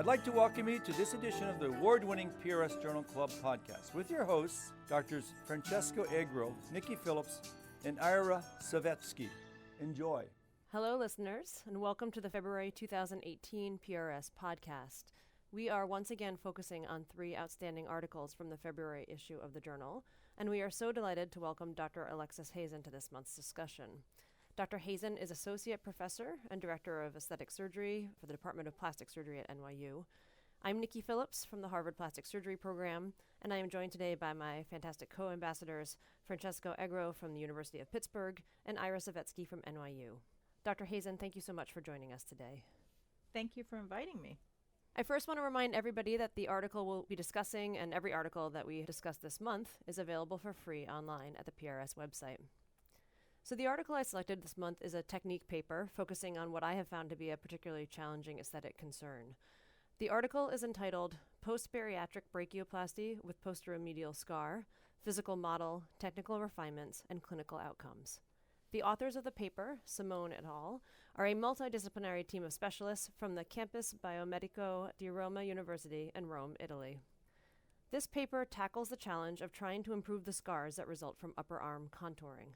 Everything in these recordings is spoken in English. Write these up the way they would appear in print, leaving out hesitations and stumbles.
I'd like to welcome you to this edition of the award-winning PRS Journal Club podcast with your hosts, Drs. Francesco Egro, Nicole Phillips, and Ira Savetsky. Enjoy. Hello, listeners, and welcome to the February 2018 PRS podcast. We are once again focusing on 3 outstanding articles from the February issue of the journal, and we are so delighted to welcome Dr. Alexes Hazen to this month's discussion. Dr. Hazen is Associate Professor and Director of Aesthetic Surgery for the Department of Plastic Surgery at NYU. I'm Nicole Phillips from the Harvard Plastic Surgery Program, and I am joined today by my fantastic co-ambassadors, Francesco Egro from the University of Pittsburgh and Ira Savetsky from NYU. Dr. Hazen, thank you so much for joining us today. Thank you for inviting me. I first want to remind everybody that the article we'll be discussing and every article that we discuss this month is available for free online at the PRS website. So the article I selected this month is a technique paper focusing on what I have found to be a particularly challenging aesthetic concern. The article is entitled Postbariatric Brachioplasty with Posteromedial Scar, Physical Model, Technical Refinements, and Clinical Outcomes. The authors of the paper, Simone et al., are a multidisciplinary team of specialists from the Campus Biomedico di Roma University in Rome, Italy. This paper tackles the challenge of trying to improve the scars that result from upper arm contouring.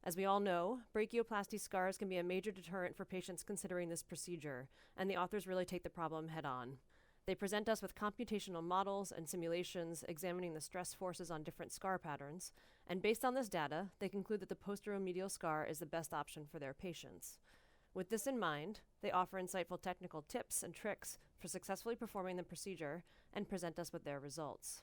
As we all know, brachioplasty scars can be a major deterrent for patients considering this procedure, and the authors really take the problem head on. They present us with computational models and simulations examining the stress forces on different scar patterns, and based on this data, they conclude that the posteromedial scar is the best option for their patients. With this in mind, they offer insightful technical tips and tricks for successfully performing the procedure and present us with their results.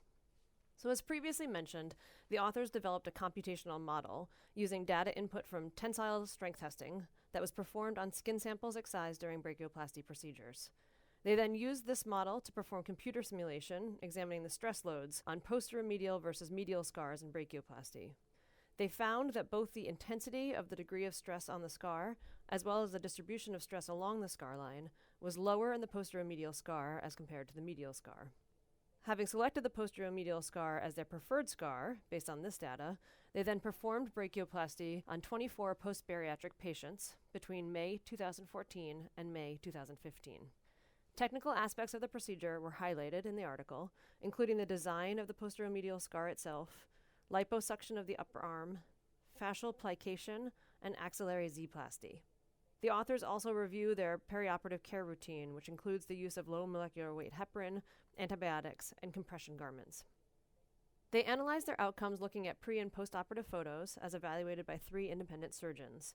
So as previously mentioned, the authors developed a computational model using data input from tensile strength testing that was performed on skin samples excised during brachioplasty procedures. They then used this model to perform computer simulation examining the stress loads on posteromedial versus medial scars in brachioplasty. They found that both the intensity of the degree of stress on the scar, as well as the distribution of stress along the scar line, was lower in the posteromedial scar as compared to the medial scar. Having selected the posteromedial scar as their preferred scar, based on this data, they then performed brachioplasty on 24 postbariatric patients between May 2014 and May 2015. Technical aspects of the procedure were highlighted in the article, including the design of the posteromedial scar itself, liposuction of the upper arm, fascial plication, and axillary Zplasty. The authors also review their perioperative care routine, which includes the use of low molecular weight heparin, antibiotics, and compression garments. They analyzed their outcomes looking at pre- and postoperative photos as evaluated by 3 independent surgeons.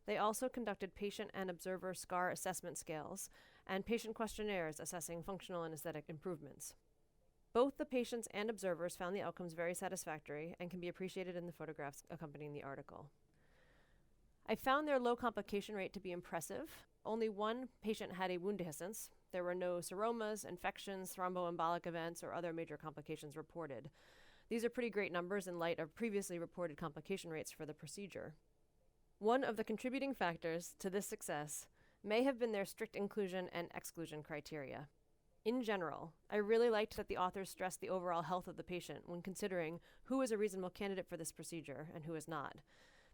They also conducted patient and observer scar assessment scales and patient questionnaires assessing functional and aesthetic improvements. Both the patients and observers found the outcomes very satisfactory and can be appreciated in the photographs accompanying the article. I found their low complication rate to be impressive. Only 1 patient had a wound dehiscence. There were no seromas, infections, thromboembolic events, or other major complications reported. These are pretty great numbers in light of previously reported complication rates for the procedure. One of the contributing factors to this success may have been their strict inclusion and exclusion criteria. In general, I really liked that the authors stressed the overall health of the patient when considering who is a reasonable candidate for this procedure and who is not.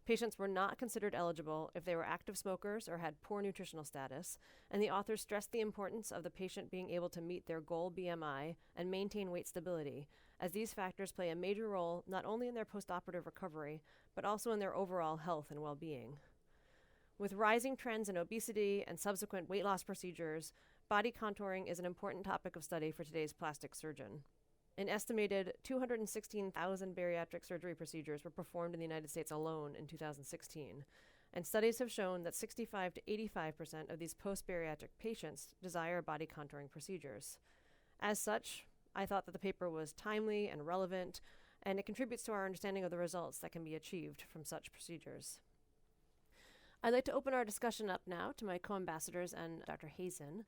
Patients were not considered eligible if they were active smokers or had poor nutritional status, and the authors stressed the importance of the patient being able to meet their goal BMI and maintain weight stability, as these factors play a major role not only in their postoperative recovery, but also in their overall health and well-being. With rising trends in obesity and subsequent weight loss procedures, body contouring is an important topic of study for today's plastic surgeon. An estimated 216,000 bariatric surgery procedures were performed in the United States alone in 2016, and studies have shown that 65 to 85% of these post-bariatric patients desire body contouring procedures. As such, I thought that the paper was timely and relevant, and it contributes to our understanding of the results that can be achieved from such procedures. I'd like to open our discussion up now to my co-ambassadors and Dr. Hazen.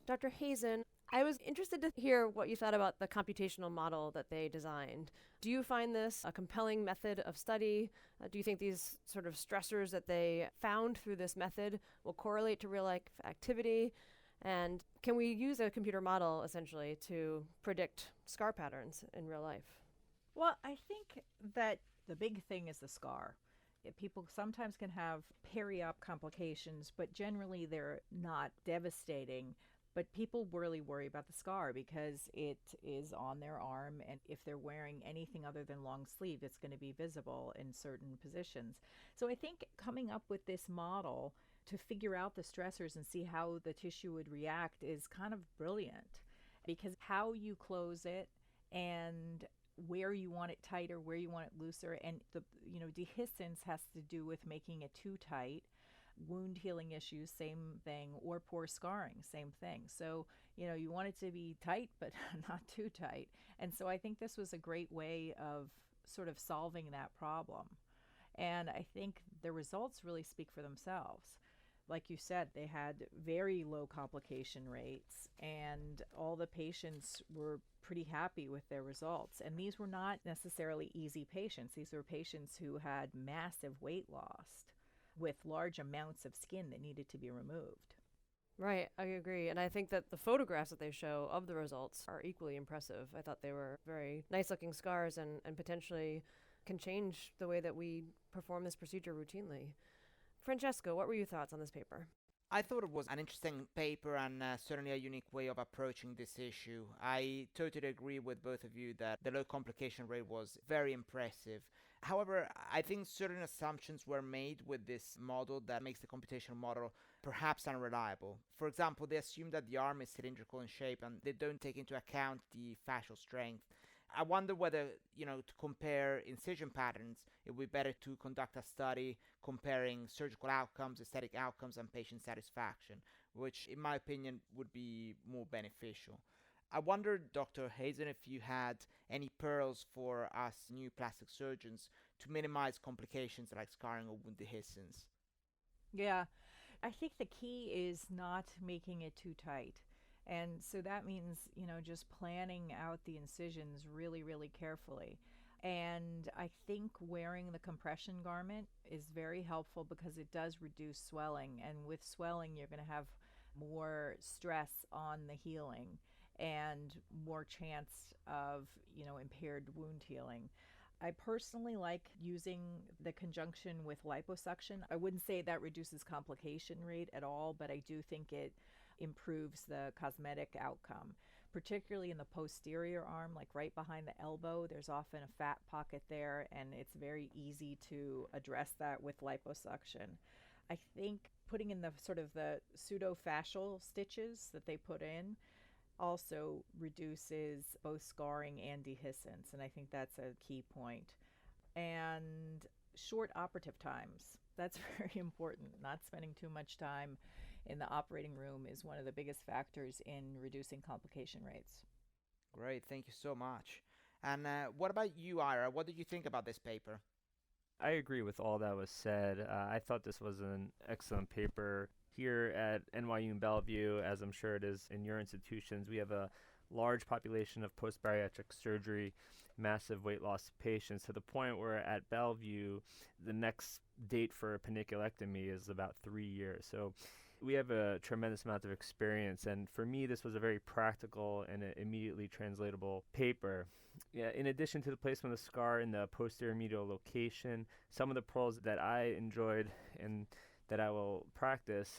Dr. Hazen, I was interested to hear what you thought about the computational model that they designed. Do you find this a compelling method of study? Do you think these sort of stressors that they found through this method will correlate to real-life activity? And can we use a computer model, essentially, to predict scar patterns in real life? Well, I think that the big thing is the scar. People sometimes can have periup complications, but generally they're not devastating. But people really worry about the scar because it is on their arm, and if they're wearing anything other than long sleeve, it's going to be visible in certain positions. So I think coming up with this model to figure out the stressors and see how the tissue would react is kind of brilliant, because how you close it and where you want it tighter, where you want it looser, and the dehiscence has to do with making it too tight. Wound healing issues, same thing, or poor scarring, same thing. So, you want it to be tight, but not too tight. And so I think this was a great way of sort of solving that problem. And I think the results really speak for themselves. Like you said, they had very low complication rates, and all the patients were pretty happy with their results. And these were not necessarily easy patients. These were patients who had massive weight loss with large amounts of skin that needed to be removed. Right, I agree. And I think that the photographs that they show of the results are equally impressive. I thought they were very nice looking scars and potentially can change the way that we perform this procedure routinely. Francesco, what were your thoughts on this paper? I thought it was an interesting paper and certainly a unique way of approaching this issue. I totally agree with both of you that the low complication rate was very impressive. However, I think certain assumptions were made with this model that makes the computational model perhaps unreliable. For example, they assume that the arm is cylindrical in shape and they don't take into account the fascial strength. I wonder whether, to compare incision patterns, it would be better to conduct a study comparing surgical outcomes, aesthetic outcomes, and patient satisfaction, which, in my opinion, would be more beneficial. I wonder, Dr. Hazen, if you had any pearls for us new plastic surgeons to minimize complications like scarring or wound dehiscence. Yeah, I think the key is not making it too tight. And so that means, just planning out the incisions really, really carefully. And I think wearing the compression garment is very helpful because it does reduce swelling. And with swelling, you're going to have more stress on the healing and more chance of, impaired wound healing. I personally like using the conjunction with liposuction. I wouldn't say that reduces complication rate at all, but I do think it improves the cosmetic outcome, particularly in the posterior arm, like right behind the elbow. There's often a fat pocket there, and it's very easy to address that with liposuction. I think putting in the sort of the pseudo-fascial stitches that they put in also reduces both scarring and dehiscence, and I think that's a key point. And short operative times, that's very important. Not spending too much time in the operating room is one of the biggest factors in reducing complication rates. Great, thank you so much. And what about you, Ira? What did you think about this paper? I agree with all that was said. I thought this was an excellent paper. Here at NYU in Bellevue, as I'm sure it is in your institutions, we have a large population of post-bariatric surgery, massive weight loss patients, to the point where at Bellevue, the next date for a paniculectomy is about 3 years. So we have a tremendous amount of experience, and for me, this was a very practical and immediately translatable paper. Yeah, in addition to the placement of the scar in the posteromedial location, some of the pearls that I enjoyed and that I will practice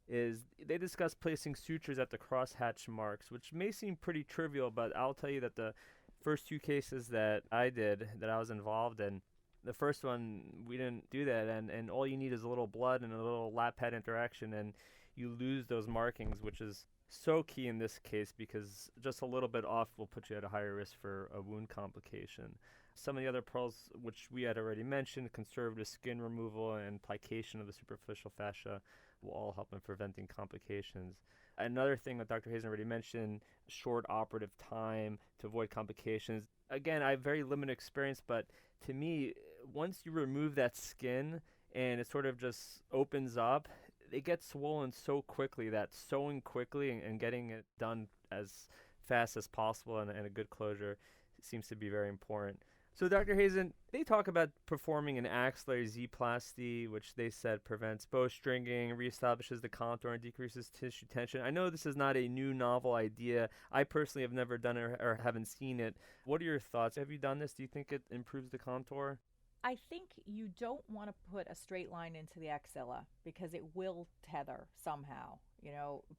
is they discuss placing sutures at the crosshatch marks, which may seem pretty trivial, but I'll tell you that the first two cases that I did, that I was involved in, the first one, we didn't do that, and all you need is a little blood and a little lap pad interaction, and you lose those markings, which is so key in this case because just a little bit off will put you at a higher risk for a wound complication. Some of the other pearls, which we had already mentioned, conservative skin removal and plication of the superficial fascia, will all help in preventing complications. Another thing that Dr. Hazen already mentioned, short operative time to avoid complications. Again, I have very limited experience, but to me, once you remove that skin and it sort of just opens up, it gets swollen so quickly that sewing quickly and getting it done as fast as possible and a good closure seems to be very important. So Dr. Hazen, they talk about performing an axillary Zplasty, which they said prevents bowstringing, reestablishes the contour, and decreases tissue tension. I know this is not a new novel idea. I personally have never done it or haven't seen it. What are your thoughts? Have you done this? Do you think it improves the contour? I think you don't want to put a straight line into the axilla because it will tether somehow,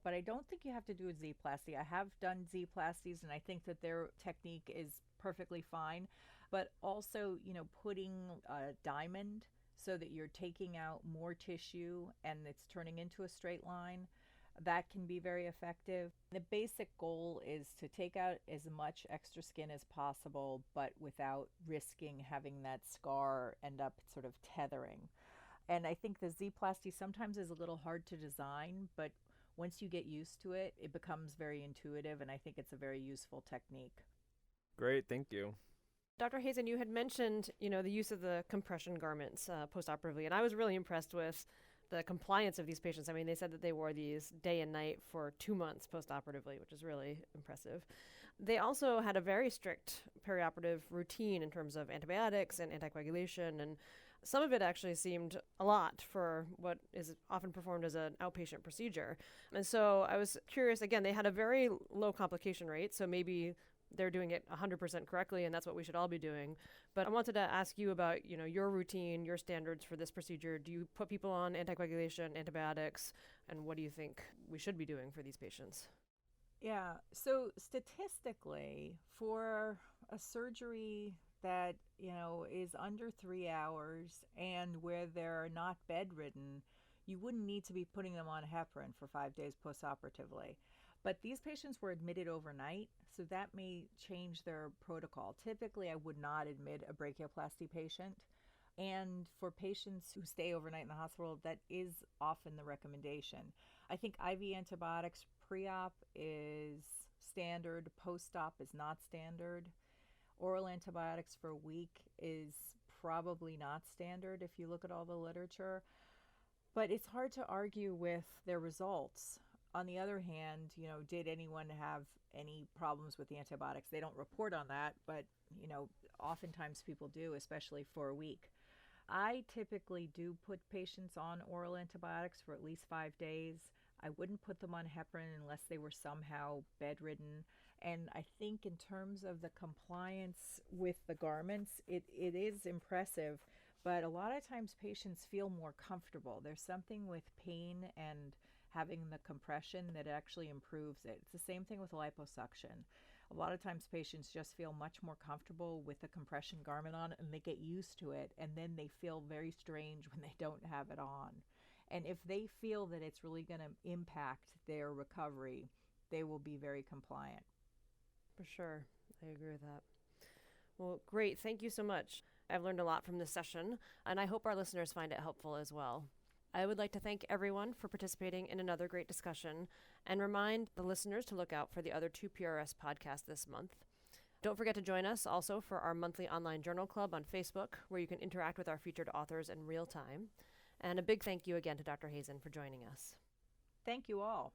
but I don't think you have to do a Zplasty. I have done Zplasties and I think that their technique is perfectly fine, but also, putting a diamond so that you're taking out more tissue and it's turning into a straight line, that can be very effective. The basic goal is to take out as much extra skin as possible, but without risking having that scar end up sort of tethering. And I think the Zplasty sometimes is a little hard to design, but once you get used to it, it becomes very intuitive, and I think it's a very useful technique. Great, thank you. Dr. Hazen, you had mentioned, the use of the compression garments postoperatively, and I was really impressed with the compliance of these patients. I mean, they said that they wore these day and night for 2 months postoperatively, which is really impressive. They also had a very strict perioperative routine in terms of antibiotics and anticoagulation, and some of it actually seemed a lot for what is often performed as an outpatient procedure. And so I was curious, again, they had a very low complication rate, so maybe they're doing it 100% correctly, and that's what we should all be doing. But I wanted to ask you about, your routine, your standards for this procedure. Do you put people on anticoagulation, antibiotics, and what do you think we should be doing for these patients? Yeah, so statistically, for a surgery that, is under 3 hours and where they're not bedridden, you wouldn't need to be putting them on heparin for 5 days postoperatively. But these patients were admitted overnight, so that may change their protocol. Typically, I would not admit a brachioplasty patient. And for patients who stay overnight in the hospital, that is often the recommendation. I think IV antibiotics pre-op is standard, post-op is not standard. Oral antibiotics for a week is probably not standard if you look at all the literature. But it's hard to argue with their results. On the other hand, did anyone have any problems with the antibiotics? They don't report on that, but, oftentimes people do, especially for a week. I typically do put patients on oral antibiotics for at least 5 days. I wouldn't put them on heparin unless they were somehow bedridden. And I think in terms of the compliance with the garments, it is impressive, but a lot of times patients feel more comfortable. There's something with pain and having the compression that actually improves it. It's the same thing with liposuction. A lot of times patients just feel much more comfortable with the compression garment on and they get used to it, and then they feel very strange when they don't have it on. And if they feel that it's really going to impact their recovery, they will be very compliant. For sure. I agree with that. Well, great. Thank you so much. I've learned a lot from this session, and I hope our listeners find it helpful as well. I would like to thank everyone for participating in another great discussion and remind the listeners to look out for the other 2 PRS podcasts this month. Don't forget to join us also for our monthly online journal club on Facebook, where you can interact with our featured authors in real time. And a big thank you again to Dr. Hazen for joining us. Thank you all.